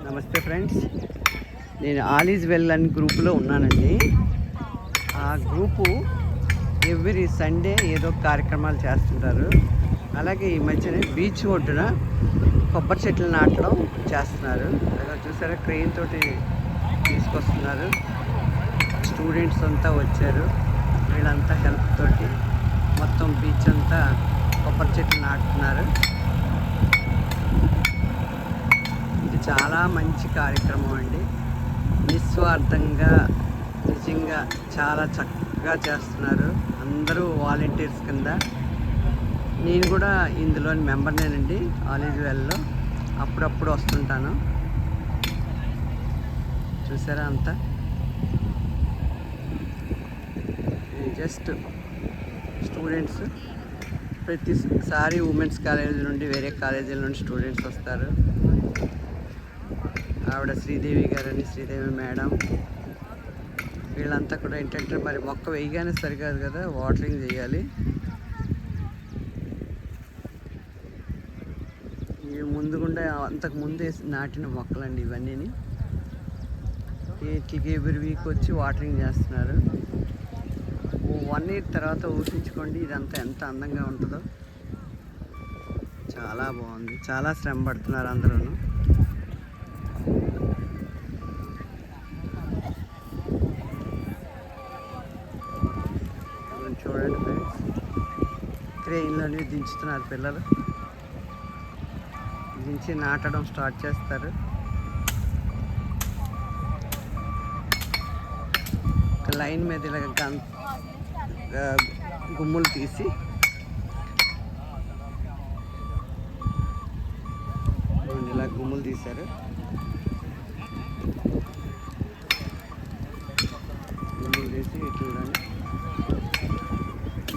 నమస్తే ఫ్రెండ్స్, నేను all is well అని గ్రూపులో ఉన్నానండి. ఆ గ్రూపు ఎవ్రీ సండే ఏదో కార్యక్రమాలు చేస్తుంటారు. అలాగే ఈ మధ్యన బీచ్ ఒడ్డున కొబ్బరి చెట్లు నాటడం చేస్తున్నారు. అలా చూసారా, క్రెయిన్ తోటి తీసుకొస్తున్నారు. స్టూడెంట్స్ అంతా వచ్చారు. వీళ్ళంతా హెల్ప్ తోటి మొత్తం బీచ్ అంతా కొబ్బరి చెట్లు నాటుతున్నారు. ఇది చాలా మంచి కార్యక్రమం అండి. నిస్వార్థంగా నిజంగా చాలా చక్కగా చేస్తున్నారు. అందరూ వాలంటీర్స్ కింద. నేను కూడా ఇందులోని మెంబర్నేనండి, ఆల్ ఈజ్ వెల్లో. అప్పుడప్పుడు వస్తుంటాను. చూసారా అంతా జస్ట్ స్టూడెంట్స్. ప్రతిసారి ఉమెన్స్ కాలేజీ నుండి వేరే కాలేజీల నుండి స్టూడెంట్స్ వస్తారు. ఆవిడ శ్రీదేవి గారని, శ్రీదేవి మేడం, వీళ్ళంతా కూడా ఏంటంటే మరి మొక్క వేయగానే సరికాదు కదా, వాటరింగ్ చేయాలి. ఇవి ముందుగుండా అంతకు ముందు వేసి నాటిన మొక్కలండి ఇవన్నీ. వీటికి ఎవ్రీ వీక్ వచ్చి వాటరింగ్ చేస్తున్నారు. 1 year తర్వాత ఊహించుకోండి ఇదంతా ఎంత అందంగా ఉంటుందో. చాలా బాగుంది. చాలా శ్రమ పడుతున్నారు అందరూ. చూడండి ఫ్రెండ్స్, క్రెయిన్లోనే దించుతున్నారు పిల్లలు. దించి నాటడం స్టార్ట్ చేస్తారు. లైన్ మీద ఇలాగ గుమ్ములు తీసి ఇలా గుమ్ములు తీశారు. గుమ్ములు తీసి చూడండి,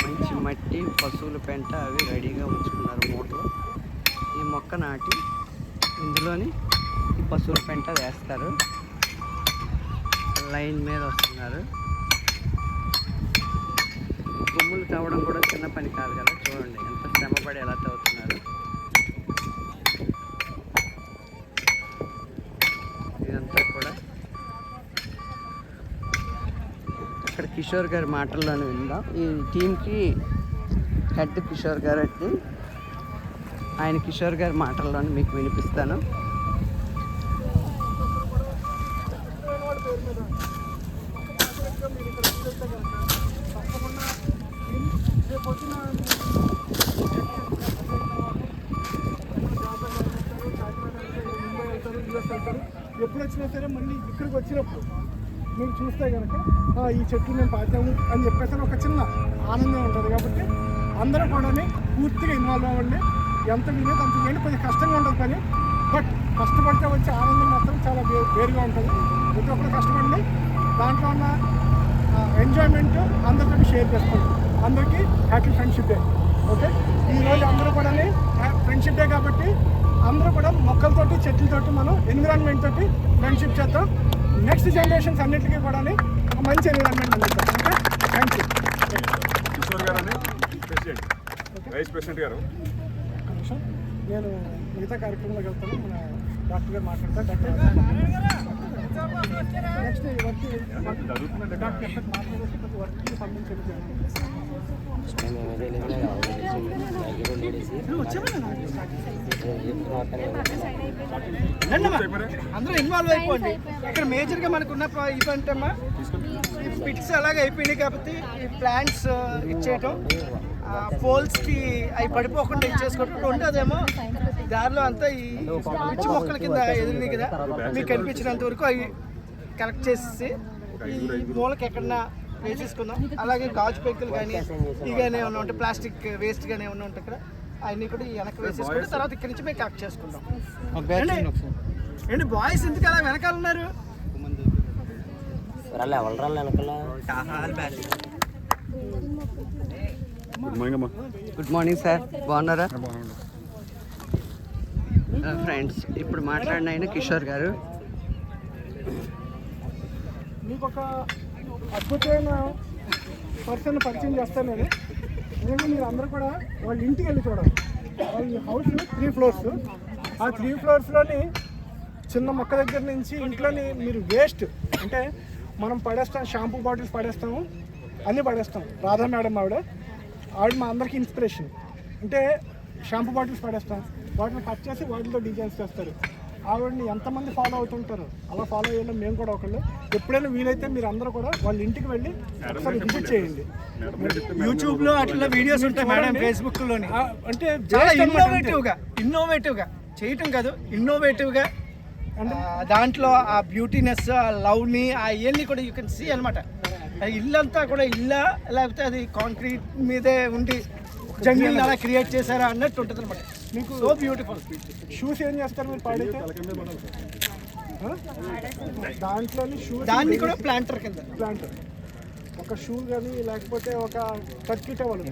మంచి మట్టి, పశువుల పెంట అవి రెడీగా ఉంచుకున్నారు మూటలో. ఈ మొక్క నాటి ఇందులోని ఈ పశువుల పెంట వేస్తారు. లైన్ మీద వస్తున్నారు. గుమ్ములు తవ్వడం కూడా చిన్న పని కాదు కదా. చూడండి ఎంత శ్రమపడి ఎలా తవ్వుతున్నారు. ఇదంతా కూడా ఇక్కడ కిషోర్ గారి మాటల్లోనే విందాం. ఈ టీంకి హెడ్ కిషోర్ గారు అండి. ఆయన కిషోర్ గారి మాటల్లోనే మీకు వినిపిస్తాను. ఎప్పుడు వచ్చినా సరే మళ్ళీ ఇక్కడికి వచ్చినప్పుడు మేము చూస్తే కనుక ఈ చెట్లు మేము పాతాము అని చెప్పేసి ఒక చిన్న ఆనందం ఉంటుంది. కాబట్టి అందరూ కూడా పూర్తిగా ఇన్వాల్వ్ అవ్వండి. ఎంత వినేది అంత చేయండి. కొంచెం కష్టంగా ఉంటుంది పని, బట్ కష్టపడితే వచ్చే ఆనందం మాత్రం చాలా వేరుగా ఉంటుంది. ప్రతి ఒక్కరు కష్టపడి దాంట్లో ఉన్న ఎంజాయ్మెంట్ అందరితో షేర్ చేసుకోండి. అందరికీ హ్యాపీ ఫ్రెండ్షిప్ డే. ఓకే, ఈరోజు అందరూ కూడా ఫ్రెండ్షిప్ డే కాబట్టి అందరూ కూడా మొక్కలతోటి, చెట్లతోటి, మనం ఎన్విరాన్మెంట్ తోటి ఫ్రెండ్షిప్ చేద్దాం. నెక్స్ట్ జనరేషన్స్ అన్నింటికీ కూడా మంచి ఎన్విరాన్మెంట్ అందిద్దాం. Okay, thank you. కిషోర్ గారు అని ప్రెసిడెంట్, వైస్ ప్రెసిడెంట్ గారు. నేను మిగతా కార్యక్రమంలోకి వెళ్తాను. మన డాక్టర్ గారు మాట్లాడతారు. డాక్టర్ నెక్స్ట్ డాక్టర్ వర్క్కి సంబంధించి అందరూ ఇన్వాల్వ్ అయిపోండి. ఇక్కడ మేజర్గా మనకున్న ఈవెంట్ అమ్మా ఈ పిట్స్ అలాగే అయిపోయినాయి కాబట్టి ఈ ప్లాంట్స్ ఇచ్చేయటం, పోల్స్కి అవి పడిపోకుండా ఇచ్చేసుకోవటం. రెండోదేమో దారిలో అంతా ఈ పిచ్చి మొక్కల కింద ఎదిరినాయి కదా, మీకు కనిపించినంత వరకు అవి కలెక్ట్ చేసేసి ఈ మూలకి ఎక్కడన్నా వేసేసుకుందాం. అలాగే గాజు పెంకులు కానీ ఇగానే ఏమన్నా ఉంటే, ప్లాస్టిక్ వేస్ట్ కానీ ఏమన్నా ఉంటే ఇక్కడ అవన్నీ కూడా వెనక్కి వేసేసుకుంటే తర్వాత ఇక్కడి నుంచి మేము కలెక్ట్ చేసుకుందాం. ఏంటి బాయ్స్ ఎందుకు అలా వెనకాల ఉన్నారు? గుడ్ మార్నింగ్ సార్, బాగున్నారా? ఫ్రెండ్స్, ఇప్పుడు మాట్లాడిన ఆయన కిషోర్ గారు. మీకు ఒక అద్భుతమైన పర్సన్ పరిచయం చేస్తాను నేను. ఎందుకంటే మీరు అందరూ కూడా వాళ్ళ ఇంటికి వెళ్ళి చూడాలి. వాళ్ళ హౌస్ 3 floors. ఆ 3 floors చిన్న మొక్క దగ్గర నుంచి ఇంట్లోని మీరు వేస్ట్ అంటే మనం పడేస్తాం, షాంపూ బాటిల్స్ పడేస్తాము, అన్నీ పడేస్తాం. రాధా మేడం ఆవిడ మా అందరికీ ఇన్స్పిరేషన్. అంటే షాంపూ బాటిల్స్ పడేస్తాం, వాటిని కట్ చేసి వాటితో డిజైన్స్ చేస్తారు. ఆవిడని ఎంతమంది ఫాలో అవుతుంటారు, అలా ఫాలో అయ్యేలా మేము కూడా ఒకళ్ళు. ఎప్పుడైనా వీలైతే మీరు అందరూ కూడా వాళ్ళ ఇంటికి వెళ్ళి ఒకసారి విజిట్ చేయండి. యూట్యూబ్లో అట్లా వీడియోస్ ఉంటాయి మేడం, ఫేస్బుక్లోని. అంటే చాలా ఇన్నోవేటివ్గా చేయటం కాదు, ఇన్నోవేటివ్గా అంటే దాంట్లో ఆ బ్యూటీనెస్, ఆ లవ్ని, ఆ ఇవన్నీ కూడా యూ కెన్ సీ అనమాట. ఇల్లంతా కూడా ఇల్లా లేకపోతే అది కాంక్రీట్ మీదే ఉండి జంగిల్ అలా క్రియేట్ చేశారా అన్నట్టు ఉంటుంది అనమాట. మీకు సో బ్యూటిఫుల్. షూస్ ఏం చేస్తారు మీరు పాడైతే? దాంట్లోని షూ, దాన్ని కూడా ప్లాంటర్ కింద ప్లాంటర్. ఒక షూ కానీ లేకపోతే ఒక టర్కీ టవల్,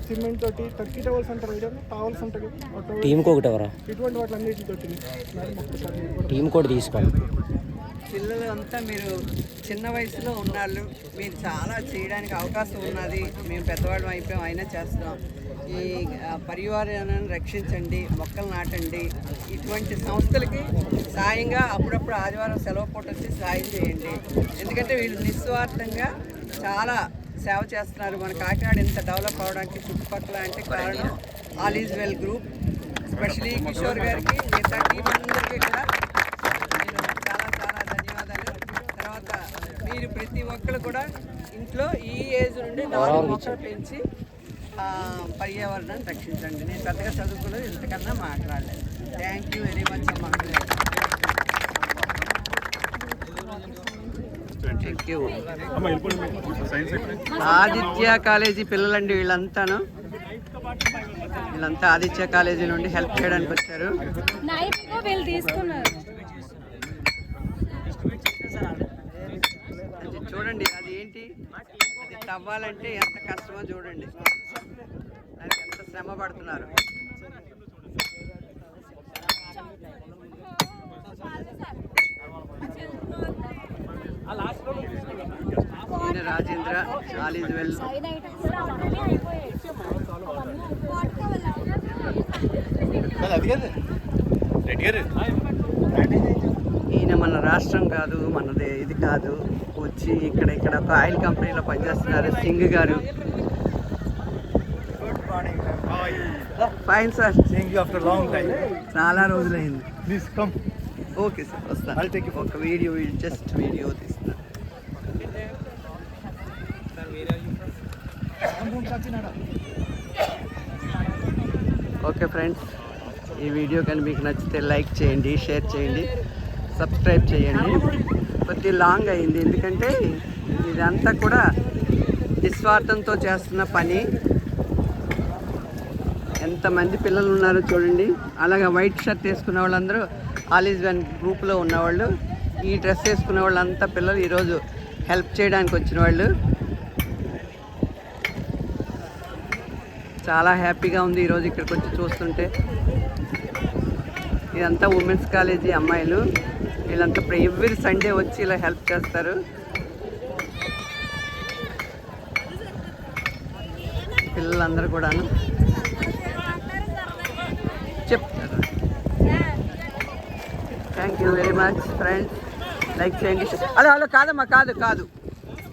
సిమెంట్ తోటి టర్కీ టవల్స్ అంటారు, టవల్స్ ఉంటాయి టీంకి ఒకటి ఎవరా, ఇటువంటి వాటి అన్నిటితోటి టీం కూడా తీసుకోండి. పిల్లలు అంతా మీరు చిన్న వయసులో ఉన్నాళ్ళు, మీరు చాలా చేయడానికి అవకాశం ఉన్నది. మేము పెద్దవాళ్ళం అయిపోయాం, అయినా చేస్తున్నాం. ఈ పర్యావరణాన్ని రక్షించండి, మొక్కలు నాటండి. ఇటువంటి సంస్థలకి సాయంగా అప్పుడప్పుడు ఆదివారం సెలవు పూట వచ్చి సాయం చేయండి. ఎందుకంటే వీళ్ళు నిస్వార్థంగా చాలా సేవ చేస్తున్నారు. మన కాకినాడ ఇంత డెవలప్ అవడానికి చుట్టుపక్కల అంటే కారణం all is well group. Especially Kishore గారికి, మిగతా టీం అందరికీ కూడా మీరు ప్రతి ఒక్కరు కూడా ఇంట్లో ఈ ఏజ్ నుండి 4 మొక్కలు పెంచి పర్యావరణాన్ని రక్షించండి. నేను పెద్దగా చదువుకోలేదు, ఇంతకన్నా మాట్లాడలేదు. థ్యాంక్ యూ వెరీ మచ్ అమ్మా. Thank you. ఆదిత్య కాలేజీ పిల్లలండి వీళ్ళంతాను. వీళ్ళంతా ఆదిత్య కాలేజీ నుండి హెల్ప్ చేయడానికి వచ్చారు. చూడండి అది ఏంటి, అది తవ్వాలంటే ఎంత కష్టమో చూడండి, దానికి ఎంత శ్రమ పడుతున్నారు. ఈయన రాజేంద్ర, ఆల్ ఈజ్ వెల్. ఈయన మన రాష్ట్రం కాదు, మనది ఇది కాదు, వచ్చి ఇక్కడ ఒక ఆయిల్ కంపెనీలో పనిచేస్తున్నారు. సింగ్ గారు. ఫైన్ సార్, చాలా రోజులైంది. Please come. ఓకే సార్, వస్తాను. ఒక వీడియో జస్ట్ వీడియో తీస్తున్నా. ఓకే ఫ్రెండ్స్, ఈ వీడియో కానీ మీకు నచ్చితే లైక్ చేయండి, షేర్ చేయండి, సబ్స్క్రైబ్ చేయండి. కొద్ది లాంగ్ అయింది ఎందుకంటే ఇదంతా కూడా నిస్వార్థంతో చేస్తున్న పని. ఎంతమంది పిల్లలు ఉన్నారో చూడండి. అలాగే వైట్ షర్ట్ వేసుకున్న వాళ్ళందరూ ఆల్ ఈజ్ వన్ గ్రూప్లో ఉన్నవాళ్ళు. ఈ డ్రెస్ వేసుకున్న వాళ్ళంతా పిల్లలు ఈరోజు హెల్ప్ చేయడానికి వచ్చిన వాళ్ళు. చాలా హ్యాపీగా ఉంది ఈరోజు ఇక్కడికి వచ్చి చూస్తుంటే. ఇదంతా ఉమెన్స్ కాలేజీ అమ్మాయిలు. వీళ్ళంతా ఎవ్రీ సండే వచ్చి ఇలా హెల్ప్ చేస్తారు. పిల్లలందరూ కూడాను చెప్తారు. Thank you very much friends. Like చేయండి. హలో కాదమ్మా, కాదు